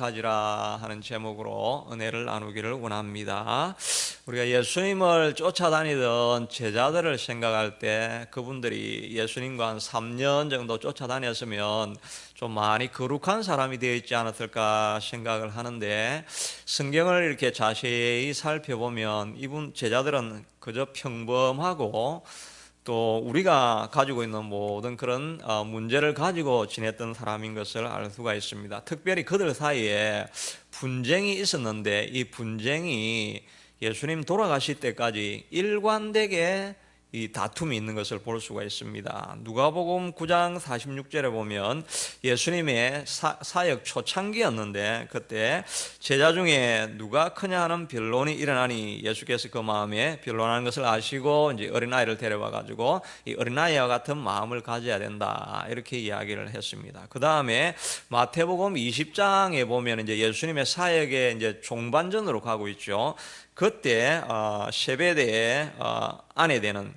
가지라 하는 제목으로 은혜를 나누기를 원합니다. 우리가 예수님을 쫓아다니던 제자들을 생각할 때 그분들이 예수님과 한 3년 정도 쫓아다녔으면 좀 많이 거룩한 사람이 되어 있지 않았을까 생각을 하는데, 성경을 이렇게 자세히 살펴보면 이분 제자들은 그저 평범하고 또 우리가 가지고 있는 모든 그런 문제를 가지고 지냈던 사람인 것을 알 수가 있습니다. 특별히 그들 사이에 분쟁이 있었는데 이 분쟁이 예수님 돌아가실 때까지 일관되게 이 다툼이 있는 것을 볼 수가 있습니다. 누가복음 9장 46절에 보면 예수님의 사역 초창기였는데 그때 제자 중에 누가 크냐 하는 변론이 일어나니 예수께서 그 마음에 변론하는 것을 아시고 이제 어린아이를 데려와 가지고 이 어린아이와 같은 마음을 가져야 된다 이렇게 이야기를 했습니다. 그 다음에 마태복음 20장에 보면 이제 예수님의 사역의 이제 종반전으로 가고 있죠. 그때 세베대의 아내 되는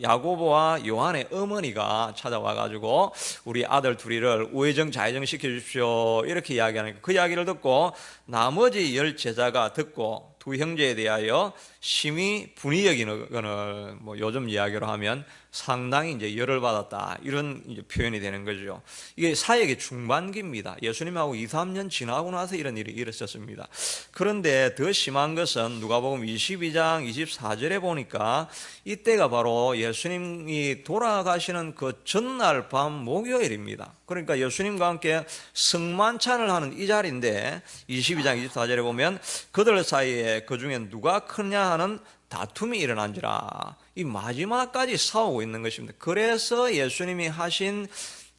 야고보와 요한의 어머니가 찾아와 가지고 우리 아들 둘이를 우회정 좌회정 시켜 주십시오 이렇게 이야기하니까 그 이야기를 듣고 나머지 10 제자가 듣고 두 형제에 대하여 심히 분이 여기는 거는 뭐 요즘 이야기로 하면 상당히 이제 열을 받았다 이런 이제 표현이 되는 거죠. 이게 사역의 중반기입니다. 예수님하고 2, 3년 지나고 나서 이런 일이 일어섰습니다. 그런데 더 심한 것은 누가복음 22장 24절에 보니까 이때가 바로 예수님이 돌아가시는 그 전날 밤 목요일입니다. 그러니까 예수님과 함께 성만찬을 하는 이 자리인데 22장 24절에 보면 그들 사이에 그 중에 누가 크냐 하는 다툼이 일어난지라 이 마지막까지 싸우고 있는 것입니다. 그래서 예수님이 하신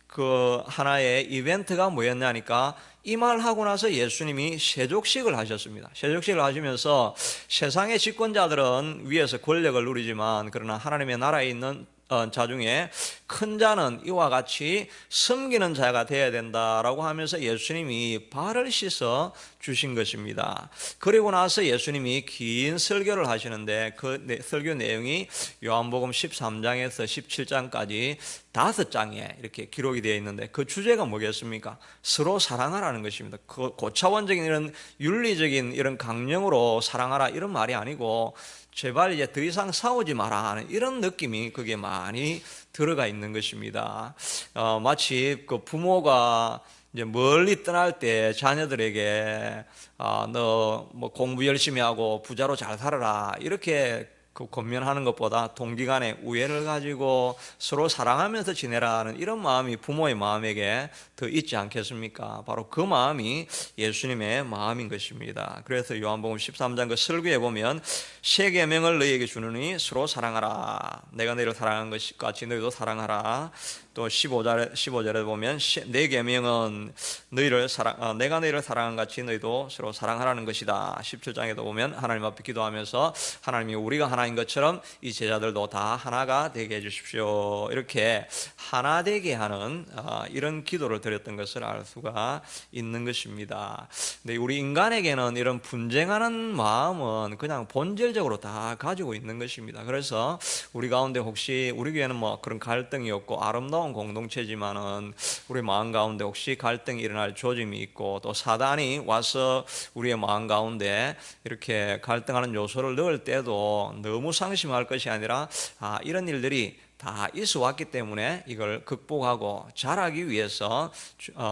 그 하나의 이벤트가 뭐였냐니까 이 말하고 나서 예수님이 세족식을 하셨습니다. 세족식을 하시면서 세상의 집권자들은 위에서 권력을 누리지만 그러나 하나님의 나라에 있는 자 중에 큰 자는 이와 같이 섬기는 자가 되어야 된다라고 하면서 예수님이 발을 씻어 주신 것입니다. 그리고 나서 예수님이 긴 설교를 하시는데 그 설교 내용이 요한복음 13장에서 17장까지 5장에 이렇게 기록이 되어 있는데 그 주제가 뭐겠습니까? 서로 사랑하라는 것입니다. 그 고차원적인 이런 윤리적인 이런 강령으로 사랑하라 이런 말이 아니고 제발 이제 더 이상 싸우지 마라 하는 이런 느낌이 그게 많이 들어가 있는 것입니다. 마치 그 부모가 이제 멀리 떠날 때 자녀들에게 너 뭐 공부 열심히 하고 부자로 잘 살아라 이렇게 그 권면하는 것보다 동기간에 우애를 가지고 서로 사랑하면서 지내라는 이런 마음이 부모의 마음에게 더 있지 않겠습니까? 바로 그 마음이 예수님의 마음인 것입니다. 그래서 요한복음 13장 그 설교에 보면 새 계명을 너희에게 주느니 서로 사랑하라. 내가 너희를 사랑한 것 같이 너희도 사랑하라. 또 15절에 보면 내 계명은 내가 너희를 사랑한 같이 너희도 서로 사랑하라는 것이다. 17장에도 보면 하나님 앞에 기도하면서 하나님이 우리가 하나인 것처럼 이 제자들도 다 하나가 되게 해주십시오. 이렇게 하나 되게 하는 이런 기도를 드렸던 것을 알 수가 있는 것입니다. 근데 우리 인간에게는 이런 분쟁하는 마음은 그냥 본질적으로 다 가지고 있는 것입니다. 그래서 우리 가운데 혹시 우리 교회는 뭐 그런 갈등이 없고 아름다운 공동체지만은 우리 마음 가운데 혹시 갈등이 일어날 조짐이 있고 또 사단이 와서 우리의 마음 가운데 이렇게 갈등하는 요소를 넣을 때도 너무 상심할 것이 아니라 이런 일들이 다 있어 왔기 때문에 이걸 극복하고 잘하기 위해서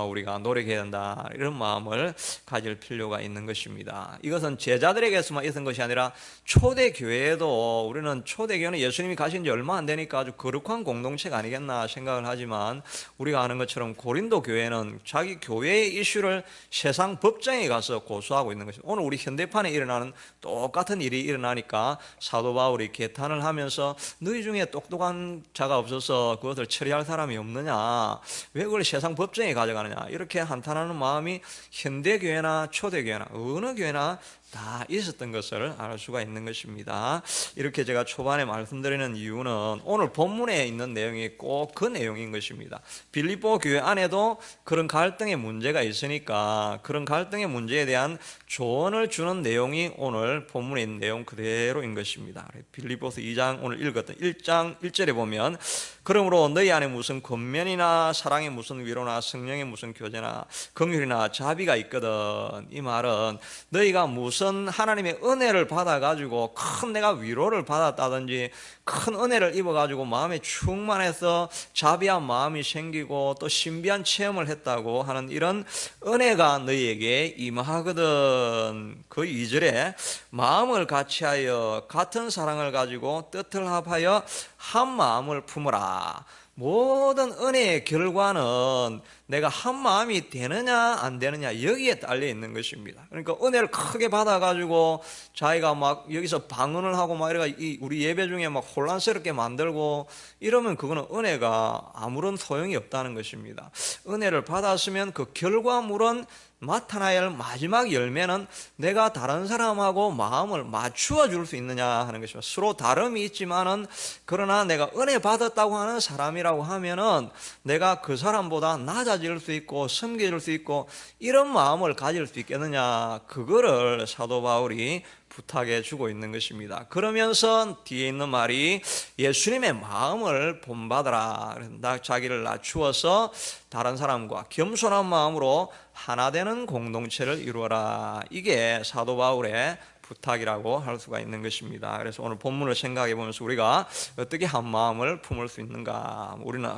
우리가 노력해야 된다 이런 마음을 가질 필요가 있는 것입니다. 이것은 제자들에게서만 있었던 것이 아니라 초대교회에도 우리는 초대교회는 예수님이 가신 지 얼마 안 되니까 아주 거룩한 공동체가 아니겠나 생각을 하지만 우리가 아는 것처럼 고린도 교회는 자기 교회의 이슈를 세상 법정에 가서 고소하고 있는 것입니다. 오늘 우리 현대판에 일어나는 똑같은 일이 일어나니까 사도 바울이 개탄을 하면서 너희 중에 똑똑한 자가 없어서 그것을 처리할 사람이 없느냐, 왜 그걸 세상 법정에 가져가느냐 이렇게 한탄하는 마음이 현대교회나 초대교회나 어느 교회나 다 있었던 것을 알 수가 있는 것입니다. 이렇게 제가 초반에 말씀드리는 이유는 오늘 본문에 있는 내용이 꼭 그 내용인 것입니다. 빌립보 교회 안에도 그런 갈등의 문제가 있으니까 그런 갈등의 문제에 대한 조언을 주는 내용이 오늘 본문에 있는 내용 그대로인 것입니다. 빌립보서 2장 오늘 읽었던 1장 1절에 보면 그러므로 너희 안에 무슨 권면이나 사랑의 무슨 위로나 성령의 무슨 교제나 긍휼이나 자비가 있거든. 이 말은 너희가 무슨 하나님의 은혜를 받아가지고 큰 내가 위로를 받았다든지 큰 은혜를 입어가지고 마음에 충만해서 자비한 마음이 생기고 또 신비한 체험을 했다고 하는 이런 은혜가 너희에게 임하거든. 그 2절에 마음을 같이하여 같은 사랑을 가지고 뜻을 합하여 한 마음을 품으라. 모든 은혜의 결과는 내가 한 마음이 되느냐 안 되느냐 여기에 딸려 있는 것입니다. 그러니까 은혜를 크게 받아가지고 자기가 막 여기서 방언을 하고 막 이래가 우리 예배 중에 막 혼란스럽게 만들고 이러면 그거는 은혜가 아무런 소용이 없다는 것입니다. 은혜를 받았으면 그 결과물은 나타나야 할 마지막 열매는 내가 다른 사람하고 마음을 맞추어 줄 수 있느냐 하는 것입니다. 서로 다름이 있지만은 그러나 내가 은혜 받았다고 하는 사람이라고 하면은 내가 그 사람보다 낮아질 수 있고 섬겨줄 수 있고 이런 마음을 가질 수 있겠느냐, 그거를 사도 바울이 부탁해 주고 있는 것입니다. 그러면서 뒤에 있는 말이 예수님의 마음을 본받아라. 자기를 낮추어서 다른 사람과 겸손한 마음으로 하나 되는 공동체를 이루어라. 이게 사도 바울의 부탁이라고 할 수가 있는 것입니다. 그래서 오늘 본문을 생각해 보면서 우리가 어떻게 한 마음을 품을 수 있는가. 우리는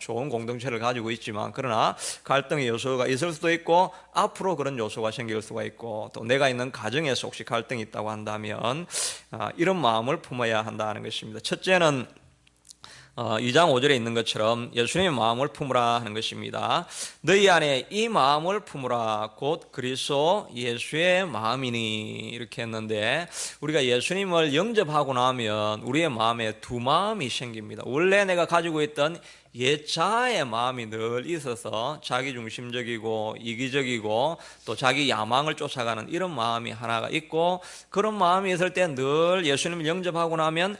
좋은 공동체를 가지고 있지만 그러나 갈등의 요소가 있을 수도 있고 앞으로 그런 요소가 생길 수가 있고 또 내가 있는 가정에서 혹시 갈등이 있다고 한다면 이런 마음을 품어야 한다는 것입니다. 첫째는 2장 5절에 있는 것처럼 예수님의 마음을 품으라 하는 것입니다. 너희 안에 이 마음을 품으라 곧 그리스도 예수의 마음이니 이렇게 했는데 우리가 예수님을 영접하고 나면 우리의 마음에 두 마음이 생깁니다. 원래 내가 가지고 있던 옛 자아의 마음이 늘 있어서 자기중심적이고 이기적이고 또 자기 야망을 쫓아가는 이런 마음이 하나가 있고 그런 마음이 있을 때 늘 예수님을 영접하고 나면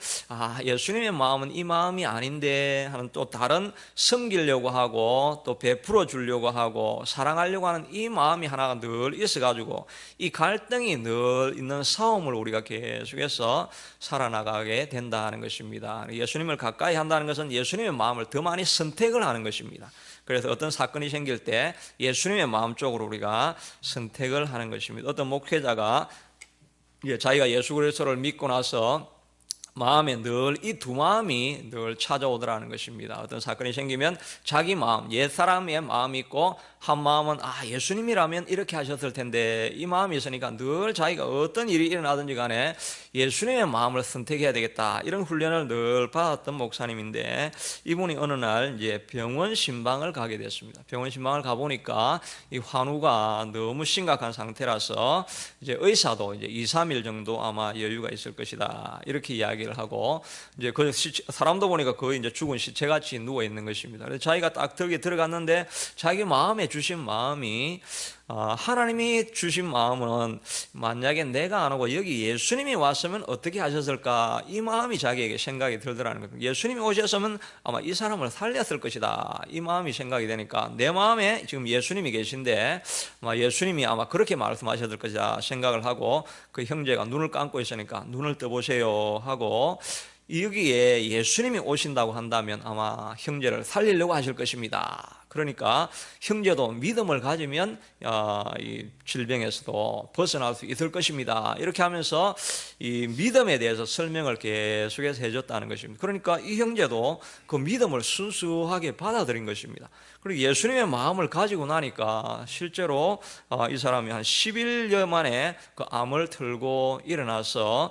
예수님의 마음은 이 마음이 아닌데 하는 또 다른 섬기려고 하고 또 베풀어 주려고 하고 사랑하려고 하는 이 마음이 하나가 늘 있어가지고 이 갈등이 늘 있는 싸움을 우리가 계속해서 살아나가게 된다는 것입니다. 예수님을 가까이 한다는 것은 예수님의 마음을 더 많이 선택을 하는 것입니다. 그래서 어떤 사건이 생길 때 예수님의 마음 쪽으로 우리가 선택을 하는 것입니다. 어떤 목회자가 자기가 예수 그리스도를 믿고 나서 마음에 늘 이 두 마음이 늘 찾아오더라는 것입니다. 어떤 사건이 생기면 자기 마음, 옛사람의 마음이 있고 한 마음은 예수님이라면 이렇게 하셨을 텐데 이 마음이 있으니까 늘 자기가 어떤 일이 일어나든지 간에 예수님의 마음을 선택해야 되겠다 이런 훈련을 늘 받았던 목사님인데 이분이 어느 날 이제 병원 신방을 가게 됐습니다. 병원 신방을 가보니까 이 환우가 너무 심각한 상태라서 이제 의사도 이제 2, 3일 정도 아마 여유가 있을 것이다 이렇게 이야기를 하고 이제 그 사람도 보니까 거의 이제 죽은 시체같이 누워 있는 것입니다. 그래서 자기가 딱 들어갔는데 자기 마음에 주신 마음이 하나님이 주신 마음은 만약에 내가 안 오고 여기 예수님이 왔으면 어떻게 하셨을까 이 마음이 자기에게 생각이 들더라는 겁니다. 예수님이 오셨으면 아마 이 사람을 살렸을 것이다 이 마음이 생각이 되니까 내 마음에 지금 예수님이 계신데 아마 예수님이 아마 그렇게 말씀하셨을 것이다 생각을 하고 그 형제가 눈을 감고 있으니까 눈을 떠보세요 하고 여기에 예수님이 오신다고 한다면 아마 형제를 살리려고 하실 것입니다. 그러니까 형제도 믿음을 가지면 이 질병에서도 벗어날 수 있을 것입니다. 이렇게 하면서 이 믿음에 대해서 설명을 계속해서 해줬다는 것입니다. 그러니까 이 형제도 그 믿음을 순수하게 받아들인 것입니다. 그리고 예수님의 마음을 가지고 나니까 실제로 이 사람이 한 10일여 만에 그 암을 틀고 일어나서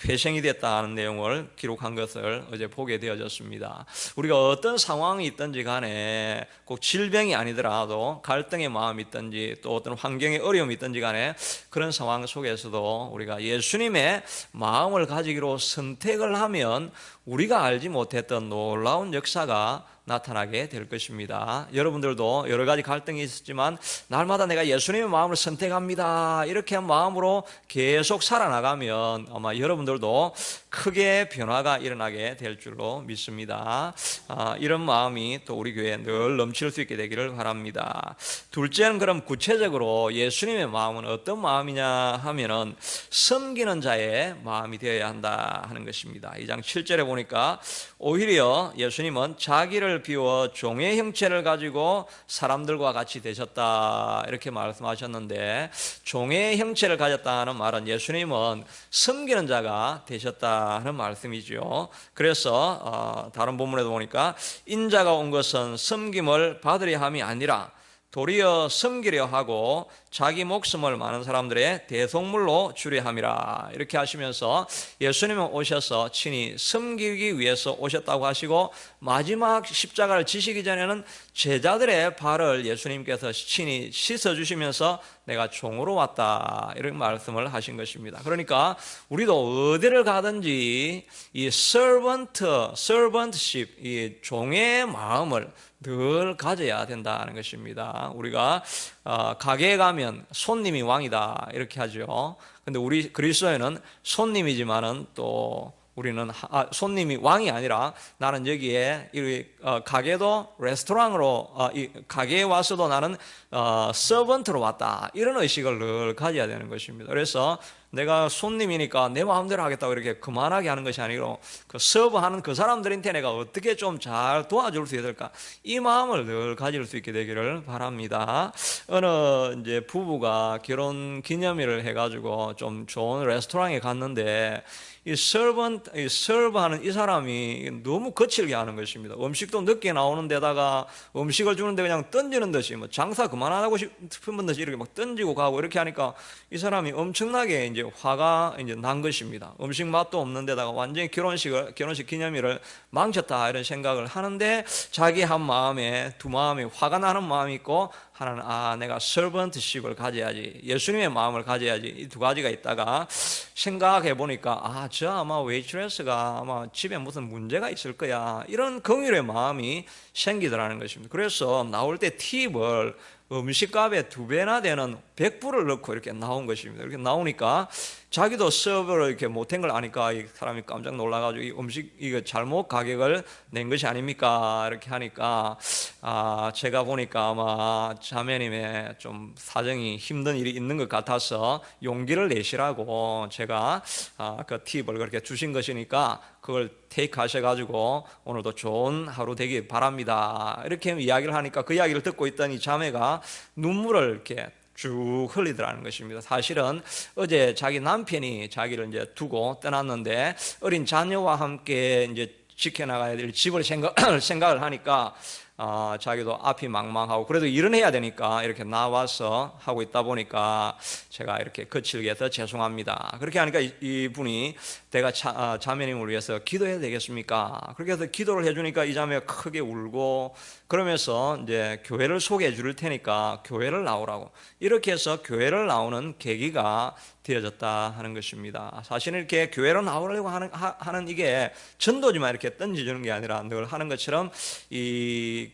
회생이 됐다는 내용을 기록한 것을 어제 보게 되어졌습니다. 우리가 어떤 상황이 있든지 간에 꼭 질병이 아니더라도 갈등의 마음이 있든지 또 어떤 환경의 어려움이 있든지 간에 그런 상황 속에서도 우리가 예수님의 마음을 가지기로 선택을 하면 우리가 알지 못했던 놀라운 역사가 나타나게 될 것입니다. 여러분들도 여러 가지 갈등이 있었지만 날마다 내가 예수님의 마음을 선택합니다, 이렇게 한 마음으로 계속 살아나가면 아마 여러분들도 크게 변화가 일어나게 될 줄로 믿습니다. 이런 마음이 또 우리 교회에 늘 넘칠 수 있게 되기를 바랍니다. 둘째는 그럼 구체적으로 예수님의 마음은 어떤 마음이냐 하면은 섬기는 자의 마음이 되어야 한다 하는 것입니다. 2장 7절에 보니까 오히려 예수님은 자기를 비워 종의 형체를 가지고 사람들과 같이 되셨다, 이렇게 말씀하셨는데, 종의 형체를 가졌다는 말은 예수님은 섬기는 자가 되셨다 하는 말씀이죠. 그래서 다른 본문에도 보니까 인자가 온 것은 섬김을 받으려 함이 아니라 도리어 섬기려 하고 자기 목숨을 많은 사람들의 대속물로 주려 함이라, 이렇게 하시면서 예수님은 오셔서 친히 섬기기 위해서 오셨다고 하시고, 마지막 십자가를 지시기 전에는 제자들의 발을 예수님께서 친히 씻어주시면서 내가 종으로 왔다, 이런 말씀을 하신 것입니다. 그러니까 우리도 어디를 가든지 이 servantship, 이 종의 마음을 늘 가져야 된다는 것입니다. 우리가 가게에 가면 손님이 왕이다, 이렇게 하죠. 근데 우리 그리스도인은 손님이지만은 또 우리는 손님이 왕이 아니라 나는 여기에 가게도 레스토랑으로 이 가게에 와서도 나는 서번트로 왔다, 이런 의식을 늘 가져야 되는 것입니다. 그래서 내가 손님이니까 내 마음대로 하겠다고 이렇게 그만하게 하는 것이 아니고, 그 서브하는 그 사람들한테 내가 어떻게 좀 잘 도와줄 수 있을까, 이 마음을 늘 가질 수 있게 되기를 바랍니다. 어느 이제 부부가 결혼 기념일을 해가지고 좀 좋은 레스토랑에 갔는데, 이 서브하는 이 사람이 너무 거칠게 하는 것입니다. 음식도 늦게 나오는 데다가 음식을 주는데 그냥 던지는 듯이, 뭐 장사 그만하고 싶은 듯이 이렇게 막 던지고 가고 이렇게 하니까 이 사람이 엄청나게 이제 화가 이제 난 것입니다. 음식 맛도 없는 데다가 완전히 결혼식 기념일을 망쳤다, 이런 생각을 하는데, 자기 한 마음에 두 마음이 화가 나는 마음이 있고, 하나는 내가 servantship을 가져야지, 예수님의 마음을 가져야지, 이 두 가지가 있다가 생각해 보니까 저 아마 웨이트레스가 아마 집에 무슨 문제가 있을 거야, 이런 긍휼의 마음이 생기더라는 것입니다. 그래서 나올 때 팁을 음식값의 2배나 되는 100불을 넣고 이렇게 나온 것입니다. 이렇게 나오니까 자기도 서브를 이렇게 못한 걸 아니까 이 사람이 깜짝 놀라가지고 이 음식 이거 잘못 가격을 낸 것이 아닙니까, 이렇게 하니까 제가 보니까 아마 자매님의 좀 사정이 힘든 일이 있는 것 같아서 용기를 내시라고 제가 그 팁을 그렇게 주신 것이니까 그걸 테이크 하셔가지고 오늘도 좋은 하루 되길 바랍니다, 이렇게 이야기를 하니까 그 이야기를 듣고 있더니 자매가 눈물을 이렇게 쭉 흘리더라는 것입니다. 사실은 어제 자기 남편이 자기를 이제 두고 떠났는데 어린 자녀와 함께 이제 지켜나가야 될 집을 생각을 하니까 자기도 앞이 망망하고 그래도 일은 해야 되니까 이렇게 나와서 하고 있다 보니까 제가 이렇게 거칠게 해서 죄송합니다, 그렇게 하니까 이분이 내가 자매님을 위해서 기도해야 되겠습니까? 그렇게 해서 기도를 해주니까 이 자매가 크게 울고, 그러면서 이제 교회를 소개해 줄 테니까 교회를 나오라고, 이렇게 해서 교회를 나오는 계기가 되어졌다 하는 것입니다. 사실은 이렇게 교회로 나오려고 하는 이게 전도지만 이렇게 던져주는 게 아니라 늘 하는 것처럼 이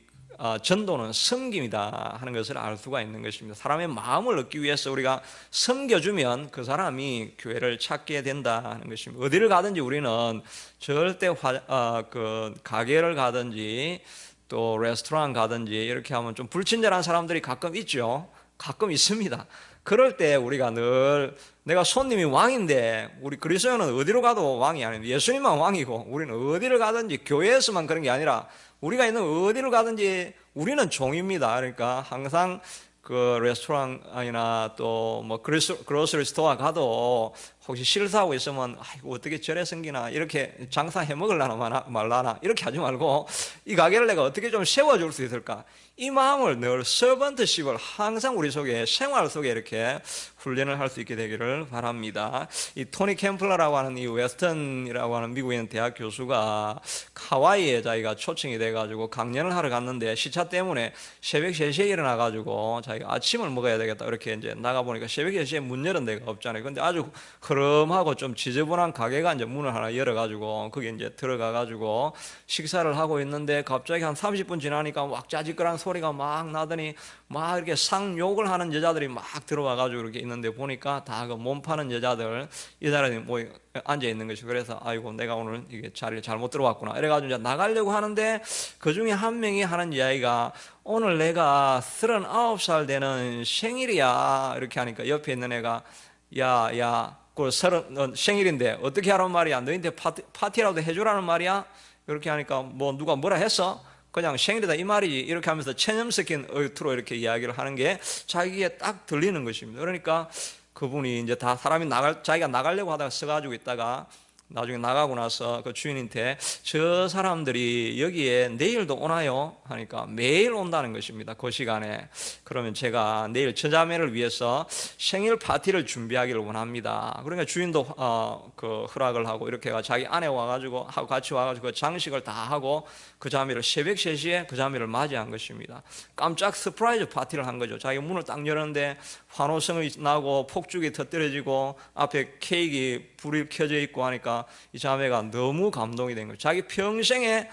전도는 섬김이다 하는 것을 알 수가 있는 것입니다. 사람의 마음을 얻기 위해서 우리가 섬겨주면 그 사람이 교회를 찾게 된다 하는 것입니다. 어디를 가든지 우리는 절대 그 가게를 가든지 또 레스토랑 가든지 이렇게 하면 좀 불친절한 사람들이 가끔 있죠. 가끔 있습니다. 그럴 때 우리가 늘 내가 손님이 왕인데, 우리 그리스도인은 어디로 가도 왕이 아닙니다. 예수님만 왕이고 우리는 어디를 가든지, 교회에서만 그런 게 아니라 우리가 있는 어디를 가든지 우리는 종입니다. 그러니까 항상 그 레스토랑이나 또 뭐 그로서리 스토어 가도 혹시 실수하고 있으면 아이고 어떻게 저래 생기나, 이렇게 장사해 먹으려나 말라나 이렇게 하지 말고 이 가게를 내가 어떻게 좀 세워줄 수 있을까, 이 마음을 늘 서번트십을 항상 우리 속에 생활 속에 이렇게 훈련을 할 수 있게 되기를 바랍니다. 이 토니 캠플러라고 하는 이 웨스턴이라고 하는 미국에 있는 대학 교수가 하와이에 자기가 초청이 돼가지고 강연을 하러 갔는데 시차 때문에 새벽 3시에 일어나가지고 자기가 아침을 먹어야 되겠다 이렇게 이제 나가보니까 새벽 3시에 문 열은 데가 없잖아요. 근데 아주 흐름하고 좀 지저분한 가게가 이제 문을 하나 열어가지고 거기 이제 들어가가지고 식사를 하고 있는데 갑자기 한 30분 지나니까 왁자지껄한 소리가 막 나더니 막 이렇게 상욕을 하는 여자들이 막 들어와가지고 이렇게 있는데 보니까 다 그 몸 파는 여자들 이 자리에 뭐 앉아 있는 것이. 그래서 아이고 내가 오늘 이게 자리를 잘못 들어왔구나 이래가지고 이제 나가려고 하는데 그 중에 한 명이 하는 이야기가 오늘 내가 39살 되는 생일이야 이렇게 하니까 옆에 있는 애가 야야 그 넌 생일인데 어떻게 하란 말이야? 너희한테 파티라도 해주라는 말이야? 이렇게 하니까 뭐 누가 뭐라 했어? 그냥 생일이다 이 말이지 이렇게 하면서 체념 섞인 어투로 이렇게 이야기를 하는 게 자기에 딱 들리는 것입니다. 그러니까 그분이 이제 다 사람이 자기가 나가려고 하다가 서가지고 있다가 나중에 나가고 나서 그 주인한테 저 사람들이 여기에 내일도 오나요? 하니까 매일 온다는 것입니다. 그 시간에. 그러면 제가 내일 저자매를 위해서 생일 파티를 준비하기를 원합니다. 그러니까 주인도 그 허락을 하고 이렇게 자기 아내 와가지고 하고 같이 와가지고 그 장식을 다 하고 그 자매를 새벽 3시에 그 자매를 맞이한 것입니다. 깜짝 서프라이즈 파티를 한 거죠. 자기 문을 딱 열었는데 환호성이 나고 폭죽이 터뜨려지고 앞에 케이크 불이 켜져 있고 하니까 이 자매가 너무 감동이 된 거예요. 자기 평생에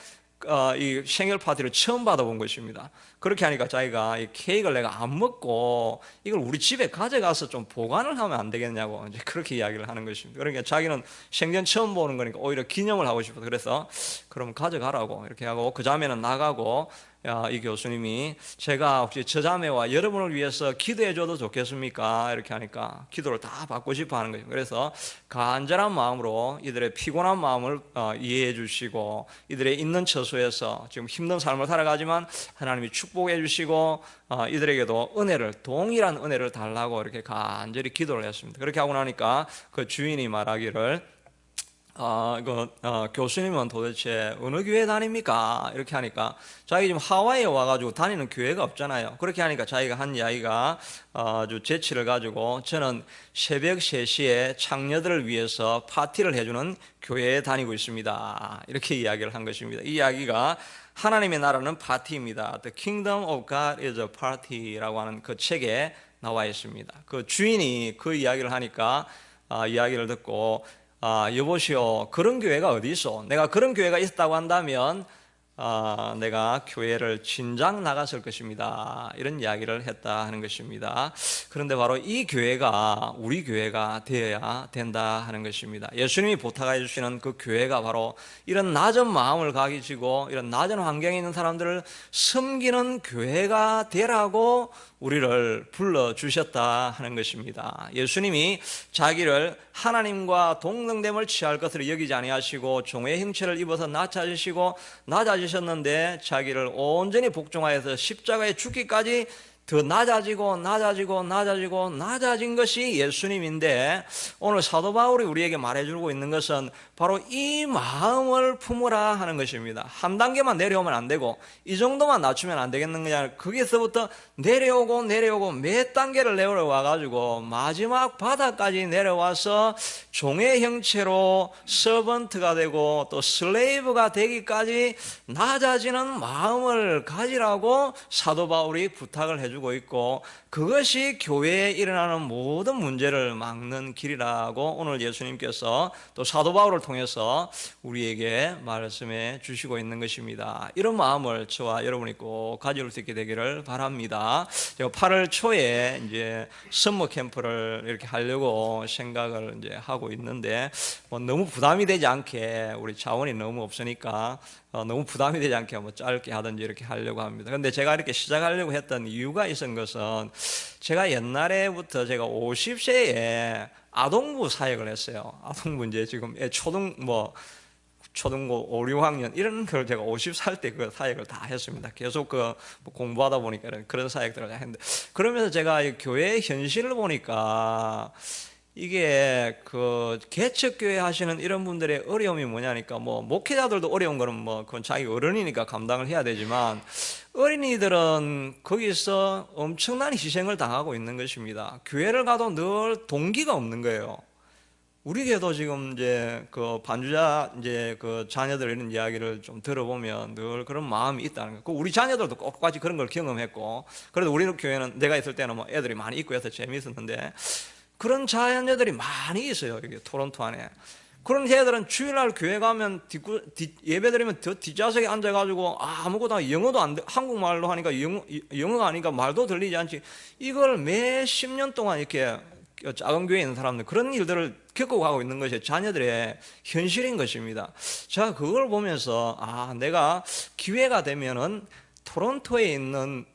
이 생일 파티를 처음 받아본 것입니다. 그렇게 하니까 자기가 이 케이크를 내가 안 먹고 이걸 우리 집에 가져가서 좀 보관을 하면 안 되겠냐고 이제 그렇게 이야기를 하는 것입니다. 그러니까 자기는 생전 처음 보는 거니까 오히려 기념을 하고 싶어서 그래서 그럼 가져가라고 이렇게 하고 그 자매는 나가고 이 교수님이 제가 혹시 저 자매와 여러분을 위해서 기도해 줘도 좋겠습니까? 이렇게 하니까 기도를 다 받고 싶어 하는 거예요. 그래서 간절한 마음으로 이들의 피곤한 마음을 이해해 주시고 이들의 있는 처소에서 지금 힘든 삶을 살아가지만 하나님이 축복해 주시고 이들에게도 동일한 은혜를 달라고 이렇게 간절히 기도를 했습니다. 그렇게 하고 나니까 그 주인이 말하기를 교수님은 도대체 어느 교회 다닙니까? 이렇게 하니까 자기 지금 하와이에 와가지고 다니는 교회가 없잖아요. 그렇게 하니까 자기가 한 이야기가 아주 재치를 가지고 저는 새벽 3시에 창녀들을 위해서 파티를 해주는 교회에 다니고 있습니다. 이렇게 이야기를 한 것입니다. 이 이야기가 하나님의 나라는 파티입니다. The Kingdom of God is a Party라고 하는 그 책에 나와 있습니다. 그 주인이 그 이야기를 하니까 이야기를 듣고 여보시오 그런 교회가 어디 있어? 내가 그런 교회가 있다고 한다면 내가 교회를 진작 나갔을 것입니다. 이런 이야기를 했다 하는 것입니다. 그런데 바로 이 교회가 우리 교회가 되어야 된다 하는 것입니다. 예수님이 부탁해 주시는 그 교회가 바로 이런 낮은 마음을 가지고 이런 낮은 환경에 있는 사람들을 섬기는 교회가 되라고 우리를 불러주셨다 하는 것입니다. 예수님이 자기를 하나님과 동등됨을 취할 것으로 여기지 아니하시고 종의 형체를 입어서 낮아지셨는데 자기를 온전히 복종하여서 십자가에 죽기까지 더 낮아진 것이 예수님인데 오늘 사도 바울이 우리에게 말해주고 있는 것은 바로 이 마음을 품으라 하는 것입니다. 한 단계만 내려오면 안 되고 이 정도만 낮추면 안 되겠느냐. 거기서부터 내려오고 몇 단계를 내려와 가지고 마지막 바닥까지 내려와서 종의 형체로 서번트가 되고 또 슬레이브가 되기까지 낮아지는 마음을 가지라고 사도 바울이 부탁을 해주고 있고 그것이 교회에 일어나는 모든 문제를 막는 길이라고 오늘 예수님께서 또 사도 바울을 통해서 우리에게 말씀해 주시고 있는 것입니다. 이런 마음을 저와 여러분이 꼭 가질 수 있게 되기를 바랍니다. 제가 8월 초에 이제 선머 캠프를 이렇게 하려고 생각을 이제 하고 있는데 뭐 너무 부담이 되지 않게 우리 자원이 너무 없으니까 너무 부담이 되지 않게 뭐 짧게 하든지 이렇게 하려고 합니다. 근데 제가 이렇게 시작하려고 했던 이유가 있은 것은 제가 옛날에부터 제가 50세에 아동부 사역을 했어요. 아동부 이제 지금 초등고 5, 6학년 이런 걸 제가 50살 때 그 사역을 다 했습니다. 계속 그 공부하다 보니까 그런 사역들을 했는데 그러면서 제가 이 교회의 현실을 보니까 이게 그 개척교회 하시는 이런 분들의 어려움이 뭐냐니까, 뭐 목회자들도 어려운 거는 뭐 그건 자기 어른이니까 감당을 해야 되지만, 어린이들은 거기서 엄청난 희생을 당하고 있는 것입니다. 교회를 가도 늘 동기가 없는 거예요. 우리 교회도 지금 이제 그 반주자 이제 그 자녀들 이런 이야기를 좀 들어보면 늘 그런 마음이 있다는 거예요. 우리 자녀들도 똑같이 그런 걸 경험했고, 그래도 우리 교회는 내가 있을 때는 뭐 애들이 많이 있고 해서 재미있었는데, 그런 자녀들이 많이 있어요. 여기 토론토 안에. 그런 애들은 주일날 교회 가면 예배 드리면 저 뒷좌석에 앉아가지고 아무것도 영어도 안 돼. 한국말로 하니까 영어가 아니까 말도 들리지 않지. 이걸 매 10년 동안 이렇게 작은 교회에 있는 사람들 그런 일들을 겪어가고 있는 것이 자녀들의 현실인 것입니다. 자, 그걸 보면서 내가 기회가 되면은 토론토에 있는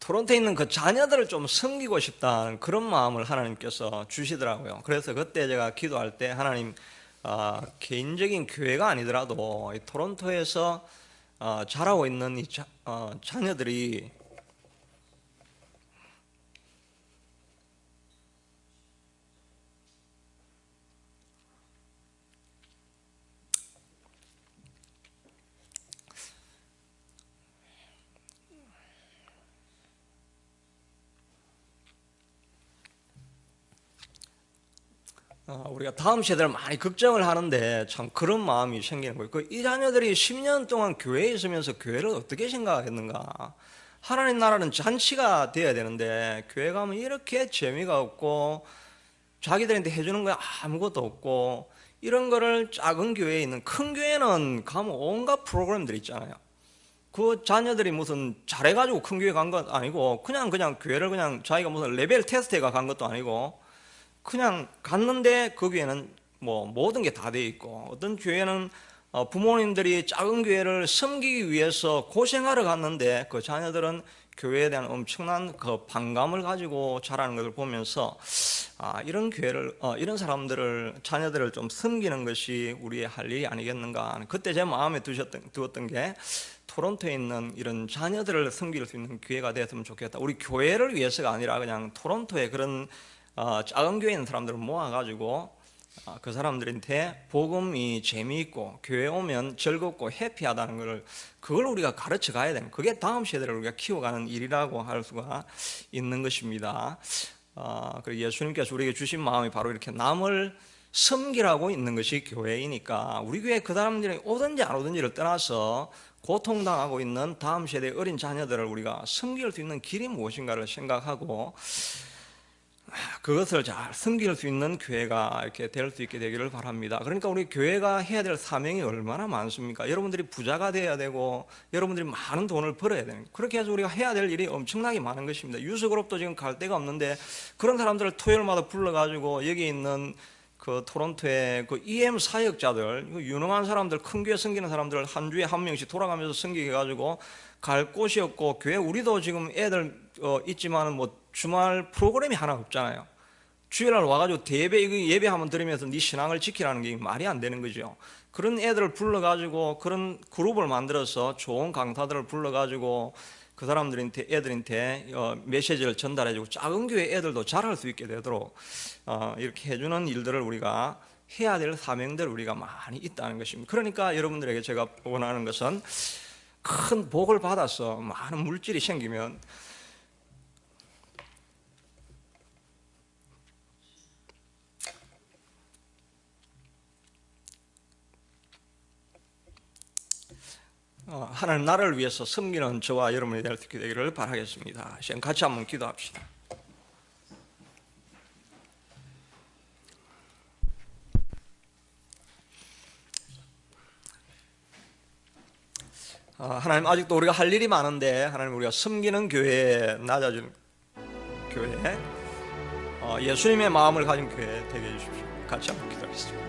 토론토에 있는 그 자녀들을 좀 섬기고 싶다는 그런 마음을 하나님께서 주시더라고요. 그래서 그때 제가 기도할 때 하나님, 개인적인 교회가 아니더라도 이 토론토에서 자라고 있는 이 자녀들이 우리가 다음 세대를 많이 걱정을 하는데 참 그런 마음이 생기는 거예요. 이 자녀들이 10년 동안 교회에 있으면서 교회를 어떻게 생각했는가? 하나님 나라는 잔치가 되어야 되는데 교회 가면 이렇게 재미가 없고 자기들한테 해주는 거 아무것도 없고, 이런 거를 작은 교회에 있는, 큰 교회는 가면 온갖 프로그램들이 있잖아요. 그 자녀들이 무슨 잘해가지고 큰 교회 간 건 아니고 그냥 교회를 그냥 자기가 무슨 레벨 테스트가 간 것도 아니고 그냥 갔는데 그 교회는 뭐 모든 게 다 돼 있고, 어떤 교회는 부모님들이 작은 교회를 섬기기 위해서 고생하러 갔는데 그 자녀들은 교회에 대한 엄청난 그 반감을 가지고 자라는 것을 보면서 이런 교회를 이런 사람들을 자녀들을 좀 섬기는 것이 우리의 할 일이 아니겠는가. 그때 제 마음에 두었던 게 토론토에 있는 이런 자녀들을 섬길 수 있는 기회가 되었으면 좋겠다. 우리 교회를 위해서가 아니라 그냥 토론토에 그런 작은 교회에 있는 사람들을 모아가지고 그 사람들한테 복음이 재미있고 교회 오면 즐겁고 해피하다는 것을, 그걸 우리가 가르쳐 가야 되는, 그게 다음 세대를 우리가 키워가는 일이라고 할 수가 있는 것입니다. 그리고 예수님께서 우리에게 주신 마음이 바로 이렇게 남을 섬기라고 있는 것이 교회이니까, 우리 교회 그 사람들이 오든지 안 오든지를 떠나서 고통당하고 있는 다음 세대의 어린 자녀들을 우리가 섬길 수 있는 길이 무엇인가를 생각하고 그것을 잘 섬길 수 있는 교회가 이렇게 될 수 있게 되기를 바랍니다. 그러니까 우리 교회가 해야 될 사명이 얼마나 많습니까? 여러분들이 부자가 돼야 되고 여러분들이 많은 돈을 벌어야 되는, 그렇게 해서 우리가 해야 될 일이 엄청나게 많은 것입니다. 유스그룹도 지금 갈 데가 없는데 그런 사람들을 토요일마다 불러가지고 여기 있는 그 토론토의 그 EM 사역자들, 유능한 사람들, 큰 교회 섬기는 사람들 한 주에 한 명씩 돌아가면서 섬기게 해가지고 갈 곳이 없고, 교회 우리도 지금 애들 있지만은 뭐 주말 프로그램이 하나 없잖아요. 주일날 와가지고 예배 한번 드리면서 네 신앙을 지키라는 게 말이 안 되는 거죠. 그런 애들을 불러가지고 그런 그룹을 만들어서 좋은 강사들을 불러가지고 그 사람들한테, 애들한테 메시지를 전달해주고 작은 교회 애들도 잘할 수 있게 되도록 이렇게 해주는 일들을 우리가 해야 될 사명들 우리가 많이 있다는 것입니다. 그러니까 여러분들에게 제가 원하는 것은 큰 복을 받아서 많은 물질이 생기면 하나님 나라를 위해서 섬기는 저와 여러분이 될 수 있게 되기를 바라겠습니다. 시간 같이 한번 기도합시다. 하나님, 아직도 우리가 할 일이 많은데 하나님, 우리가 섬기는 교회에 낮아진 교회, 예수님의 마음을 가진 교회 되게 해주십시오. 같이 한번 기도하겠습니다.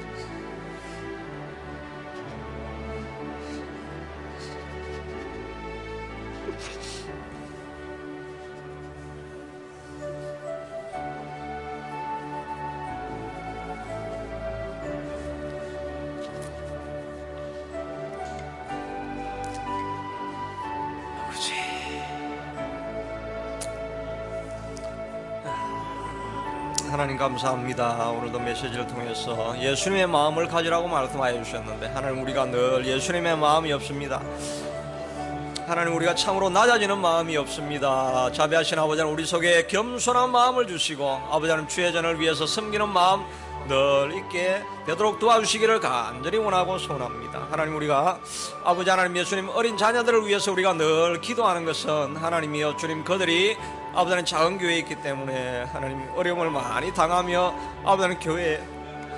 하나님 감사합니다. 오늘도 메시지를 통해서 예수님의 마음을 가지라고 말씀하여 주셨는데 하나님 우리가 늘 예수님의 마음이 없습니다. 하나님 우리가 참으로 낮아지는 마음이 없습니다. 자비하신 아버지 하나님 우리 속에 겸손한 마음을 주시고 아버지 하나님 주의 전을 위해서 섬기는 마음 늘 있게 되도록 도와주시기를 간절히 원하고 소원합니다. 하나님 우리가 아버지 하나님 예수님 어린 자녀들을 위해서 우리가 늘 기도하는 것은 하나님이여 주님 그들이 아버지 하나님 작은 교회에 있기 때문에 하나님 어려움을 많이 당하며 아버지 하나님 교회에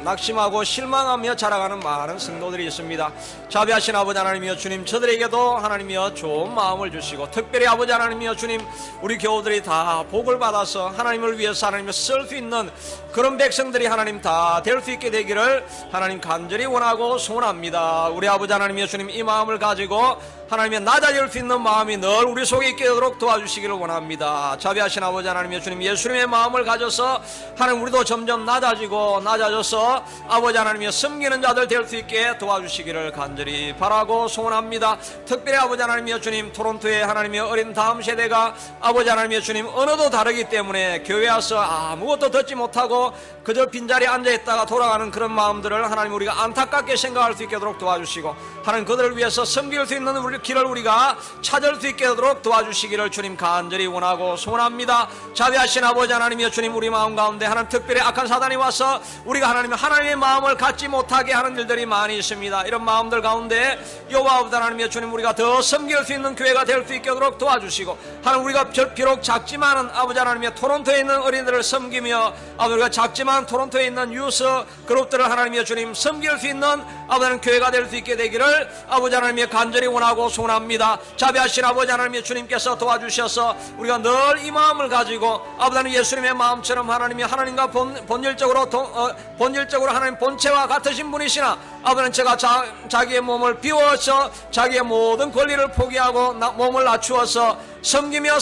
낙심하고 실망하며 자라가는 많은 성도들이 있습니다. 자비하신 아버지 하나님이여 주님 저들에게도 하나님이여 좋은 마음을 주시고 특별히 아버지 하나님이여 주님 우리 교우들이 다 복을 받아서 하나님을 위해서 하나님을 쓸 수 있는 그런 백성들이 하나님 다 될 수 있게 되기를 하나님 간절히 원하고 소원합니다. 우리 아버지 하나님이여 주님 이 마음을 가지고 하나님의 낮아질 수 있는 마음이 늘 우리 속에 있게 되도록 도와주시기를 원합니다. 자비하신 아버지 하나님이여 주님 예수님의 마음을 가져서 하나님 우리도 점점 낮아져서 아버지 하나님이여 섬기는 자들 될 수 있게 도와주시기를 간절히 바라고 소원합니다. 특별히 아버지 하나님이여 주님 토론토의 하나님이여 어린 다음 세대가 아버지 하나님이여 주님 언어도 다르기 때문에 교회 와서 아무것도 듣지 못하고 그저 빈자리에 앉아있다가 돌아가는 그런 마음들을 하나님 우리가 안타깝게 생각할 수 있게 하도록 도와주시고 하나님 그들을 위해서 섬길 수 있는 우리 길을 우리가 찾을 수 있게 하도록 도와주시기를 주님 간절히 원하고 소원합니다. 자비하신 아버지 하나님이여 주님 우리 마음 가운데 하나님 특별히 악한 사단이 와서 우리가 하나님의 마음을 갖지 못하게 하는 일들이 많이 있습니다. 이런 마음들 가운데 여호와 아버지 하나님이여 주님 우리가 더 섬길 수 있는 교회가 될 수 있게 하도록 도와주시고 하나님 우리가 비록 작지만은 아버지 하나님의 토론토에 있는 어린이들을 섬기며 아버지 우리가 작지만 토론토에 있는 유스 그룹들을 하나님이여 주님 섬길 수 있는 아버지 하나님 교회가 될 수 있게 되기를 아버지 하나님의 간절히 원하고 소원합니다. 자비하신 아버지 하나님의 주님께서 도와주셔서 우리가 늘 이 마음을 가지고 아버지 하나님 예수님의 마음처럼 하나님이 하나님과 본질적으로 하나님 본체와 같으신 분이시나 아버지는 제가 자기의 몸을 비워서 자기의 모든 권리를 포기하고 몸을 낮추어서 섬기며